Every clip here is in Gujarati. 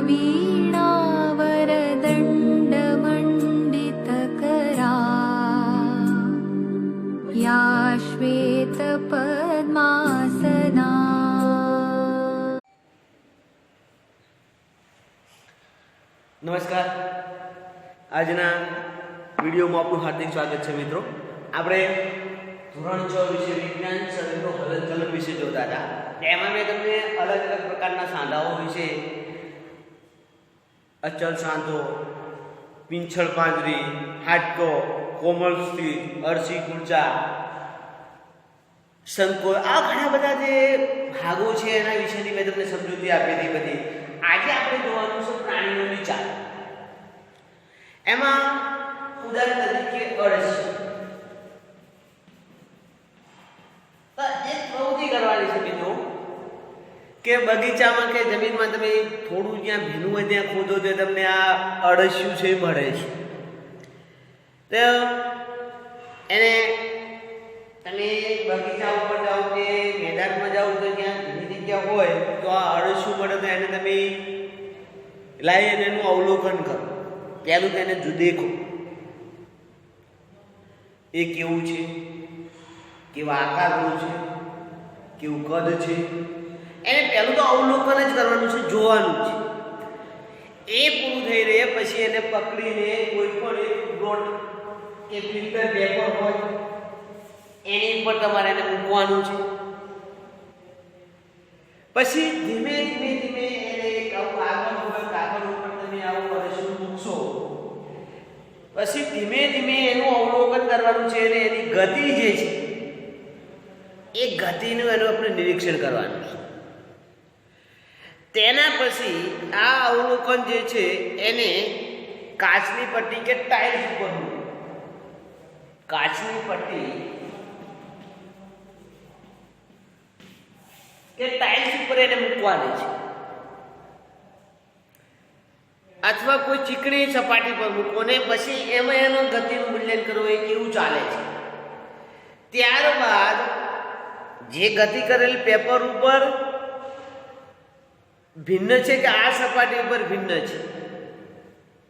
वीणावरदण्डमण्डितकरा या श्वेतपद्मासना। નમસ્કાર, આજના વિડીયોમાં આપનું હાર્દિક સ્વાગત છે મિત્રો. આપણે ધોરણ 6 વિશે વિજ્ઞાન શરીરનો હલનચલન વિશે જોતા હતા. એમાં મેં તમને અલગ અલગ પ્રકારના સાંધાઓ વિશે અચલ સાંધો, પીંછળ પાંદરી, હાડકો, કોમળ સ્થિર, અરસી કુંચા, સંકોચ, આ ઘણા બધા જે ભાગો છે એના વિશેની મેં તમને સમજૂતી આપી હતી બધી. આજે આપણે જોવાનું છે પ્રાણીઓની ચાલ. એમાં ઉદાહરણ તરીકે અળસિયું. એક પ્રવૃત્તિ કરવાની છે મિત્રો કે બગીચામાં કે જમીનમાં તમે થોડું જ્યાં ભીનું હોય ત્યાં ખોદો તો તમને આ અળસિયું છે મળે છે. તો એને તમે બગીચા ઉપર જાઓ કે મેદાનમાં જાઓ તો જ્યાં ભીની જગ્યા હોય તો આ અળસિયું મળે તો એને તમે લાવીને એનું અવલોકન કરો. પહેલું તેને દેખો એ કેવું છે, કેવા આકારનું છે, કેવું કદ છે, એને પહેલું તો અવલોકન જ કરવાનું છે, જોવાનું છે. એ પૂરું થઈ રહે પછી એને પકડીને કોઈ પણ એક ડોટ કે ફિલ્ટર પેપર હોય એની ઉપર તમારે એને મૂકવાનું છે. પછી ધીમે ધીમે ધીમે એને એક કાગળ ઉપર તમે આવું અળસિયું મૂકશો. પછી ધીમે ધીમે એનું અવલોકન કરવાનું છે અને એની ગતિ જે છે એ ગતિનું એનું આપણે નિરીક્ષણ કરવાનું છે. તેના પછી આ અવલોકન જે છે એને કાચની પટ્ટી કે ટાઇલ્સ ઉપર મૂકો. કાચની પટ્ટી કે ટાઇલ્સ ઉપર એને મૂકવાની છે અથવા કોઈ ચીકણી સપાટી પર મૂકો ને પછી એમાં એનું ગતિનું મૂલ્યાંકન કરવું એ કેવું ચાલે છે. ત્યારબાદ જે ગતિ કરેલ પેપર ઉપર ભિન્ન છે કે આ સપાટી ઉપર ભિન્ન છે,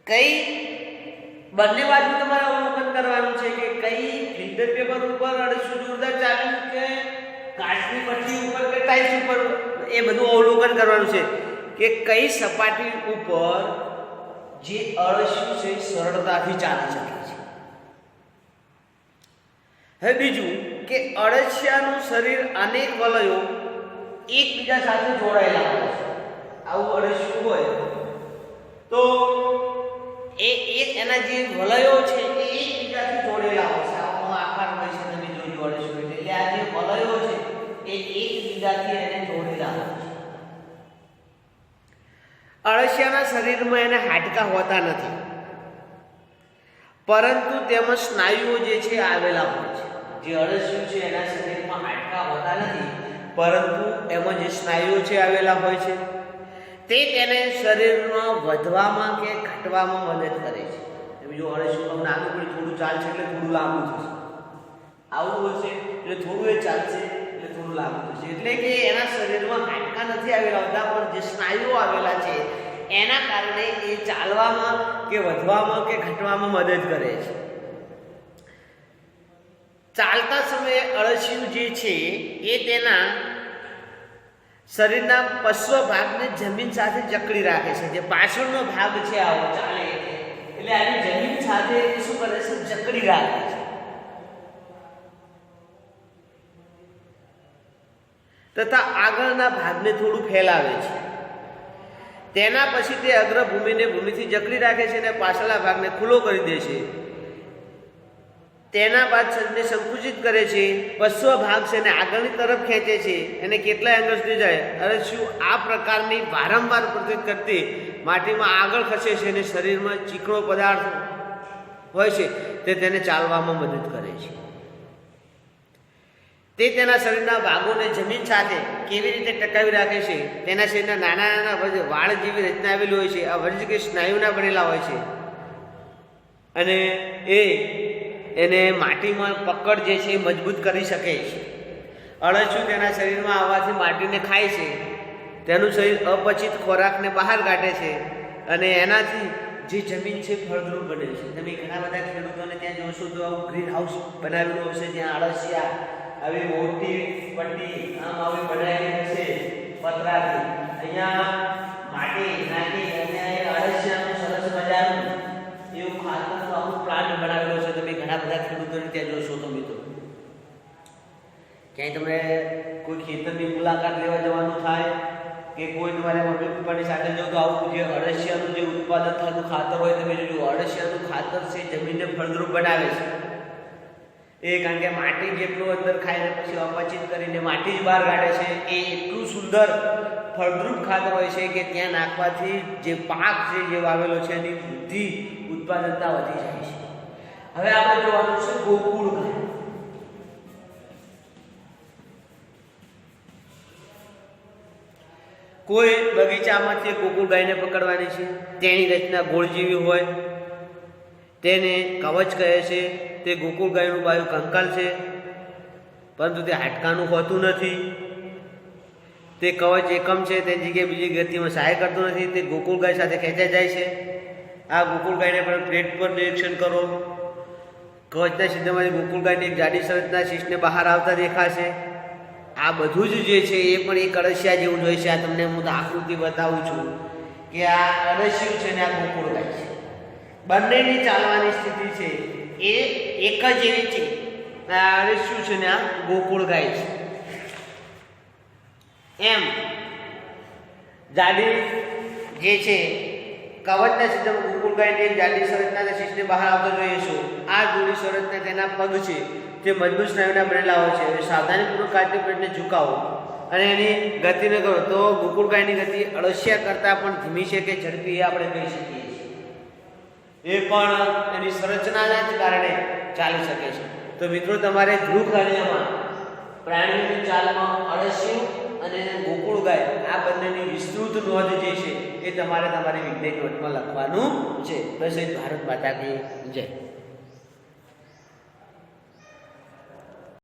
કઈ બંને બાજુ તમારે અવલોકન કરવાનું છે કે કઈ ફિલ્ટર પેપર ઉપર અળસિયું જોરદાર ચાલ્યું કે કાચની પટ્ટી ઉપર કે ટાઇલ્સ ઉપર. એ બધું અવલોકન કરવાનું છે કે કઈ સપાટી ઉપર જે અળસિયું છે સરળતાથી ચાલી શકે છે. હવે બીજું કે અળસિયાનું શરીર અનેક વલયો એકબીજા સાથે જોડાયેલા હોય છે. આવું અળસિયું હોય તો એના જે વલયો છે એ એકબીજાથી જોડેલા હોય છે. આવો આકાર હોય છે, તમે જોજો અળસિયું એટલે આ જે વલયો છે એ એકબીજાથી એને જોડેલા હોય છે. અળસિયાના શરીરમાં એને હાડકાં હોતા નથી, પરંતુ તેમાં સ્નાયુઓ જે છે આવેલા હોય છે. જે અળસિયું છે એના શરીરમાં હાડકાં હોતા નથી, પરંતુ એમાં જે સ્નાયુઓ છે આવેલા હોય છે તે તેને શરીરમાં વધવામાં કે ઘટવામાં મદદ કરે છે. બીજું અળસિયું નાનું પણ થોડું ચાલશે એટલે થોડું લાંબુ થશે, આવું હશે એટલે થોડું એ ચાલશે એટલે થોડું લાંબુ થશે. એટલે કે એના શરીરમાં હાડકાં નથી આવેલા હોતા, પણ જે સ્નાયુઓ આવેલા છે એના કારણે એ ચાલવામાં કે વધવામાં કે ઘટવામાં મદદ કરે છે. ચાલતા સમયે અળસિયું જે છે એ તેના શરીરના પશ્વ ભાગને જમીન સાથે જકડી રાખે છે. જે પાછળનો ભાગ છે આવો ચાલે એટલે આની જમીન સાથે શું કરે છે, જકડી રાખે છે. તથા આગળના ભાગને થોડું ફેલાવે છે. તેના પછી તે અગ્રભૂમિને ભૂમિથી જકડી રાખે છે અને પાછળના ભાગને ખુલ્લો કરી દે છે. તેના બાદ શરીરને સંકુચિત કરે છે. પશ્વ ભાગ છે અને આગળની તરફ ખેંચે છે અને કેટલાય અંગો સુધી જાય. અળસિયું આ પ્રકારની વારંવાર પ્રવૃત્તિ કરતી માટીમાં આગળ ખસે છે અને શરીરમાં ચીકણો પદાર્થ હોય છે તે તેને ચાલવામાં મદદ કરે છે. તે તેના શરીરના ભાગોને જમીન સાથે કેવી રીતે ટકાવી રાખે છે. તેના શરીરના નાના નાના વાળ જેવી રચના આવેલી હોય છે. આ વર્જ કે સ્નાયુના બનેલા હોય છે અને એને માટીમાં પકડ જે છે એ મજબૂત કરી શકે છે. અળસિયું તેના શરીરમાં આવવાથી માટીને ખાય છે તેનું શરીર અપચિત ખોરાકને બહાર કાઢે છે અને એનાથી જે જમીન છે ફળદ્રુપ બને છે. તમે ઘણા બધા ખેડૂતોને ત્યાં જોશો તો આવું ગ્રીન હાઉસ બનાવેલું હશે, જ્યાં અળસિયા આવી મોટી પટ્ટી આમ આવી બનાવેલી હશે પતરાથી. અહીંયા માટી નાખી અહીંયા અળસિયાનું સરસ મજાનું એવું ખાતરનું આખું પ્લાન્ટ બનાવેલો છે. તમે ઘણા બધા ખેડૂતોને ત્યાં જોશો તો મિત્રો, ક્યાંય તમે કોઈ ખેતરની મુલાકાત લેવા જવાનું થાય કે કોઈ તમારે મમ્મી પપ્પાની સાથે જાઓ તો આવું જે અળસિયાનું જે ઉત્પાદન થતું ખાતર હોય, તમે જોજો અળસિયાનું ખાતર છે જમીનને ફળદ્રુપ બનાવે છે. એ કારણ કે માટી જેટલું અંદર ખાઈને પછી અપચિત કરીને માટી જ બહાર કાઢે છે. એ એટલું સુંદર ફળદ્રુપ ખાતર હોય છે કે ત્યાં નાખવાથી જે પાક છે જે વાવેલો છે એની વૃદ્ધિ ઉત્પાદનતા વધી જાય છે. હવે આપણે જોવાનું છે ગોકુળ ગાય. કોઈ બગીચામાંથી ગોકુળ ગાયને પકડવાની છે. તેની રચના ગોળ જેવી હોય, તેને કવચ કહે છે. તે ગોકુળ ગાયનું બાયું કંકાલ છે, પરંતુ તે હાડકાનું હોતું નથી. તે કવચ એકમ છે, તેની જગ્યાએ બીજી ગતિમાં સહાય કરતું નથી. તે ગોકુળ ગાય સાથે ખેંચાઈ જાય છે. આ ગોકુળ ગાયને પણ પ્લેટ પર નિરીક્ષણ કરો. કવચના સિદ્ધાંતમાંથી ગોકુળ ગાયની એક જાડી સંરચના શીશને બહાર આવતા દેખાશે. આ બધું જ જે છે એ પણ એક અળસિયા જેવું જ હોય છે. આ તમને હું આકૃતિ બતાવું છું કે આ અળસિયું છે ને આ ગોકુળ ગાય છે. બંનેની ચાલવાની સ્થિતિ છે એ એક જ એવી છે. આ અળસિયું છે ને આ ગોકુળ ગાય છે. એમ જાડી જે છે કવચના સિદ્ધાંતમાં ગોકુળ ગાયની એક જાડી સંરચના શીશને બહાર આવતો જોઈશું. આ જોડી સંરચના તેના પગ છે જે મજબૂત સ્નાયુના બનેલા હોય છે. સાવધાનીપૂર્વક કાચની પ્લેટને ઝુકાવો અને એની ગતિને કરો તો ગોકુળ ગાયની ગતિ અળસિયા કરતાં પણ ધીમી છે કે ઝડપી એ આપણે કહી શકીએ છીએ. એ પણ એની સંરચનાના જ કારણે ચાલી શકે છે. તો મિત્રો, તમારે ગૃહકાર્યમાં પ્રાણીની ચાલમાં અળસિયું અને ગોકુળ ગાય આ બંનેની વિસ્તૃત નોંધ જે છે એ તમારે તમારી વિજ્ઞાન નોટમાં લખવાનું છે. બસ એ ભારત માતા કી જય.